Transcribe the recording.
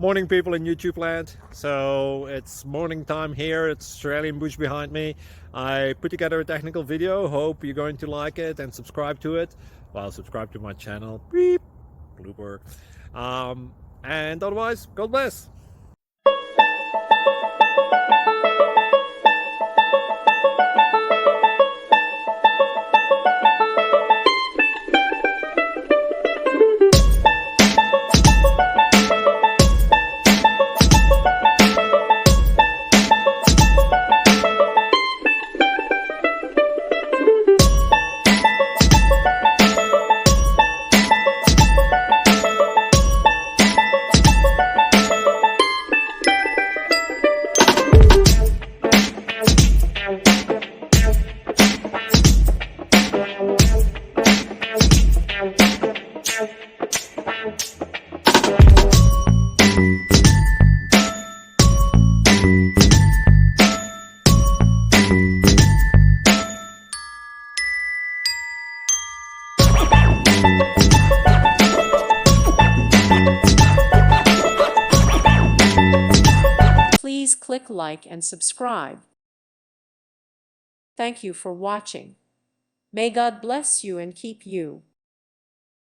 Morning, people in YouTube land. So it's morning time here. It's Australian bush behind me. I put together a technical video. Hope you're going to like it and subscribe to it. Well, subscribe to my channel. Beep. Blooper. And otherwise, God bless. Please click like and subscribe. Thank you for watching. May God bless you and keep you.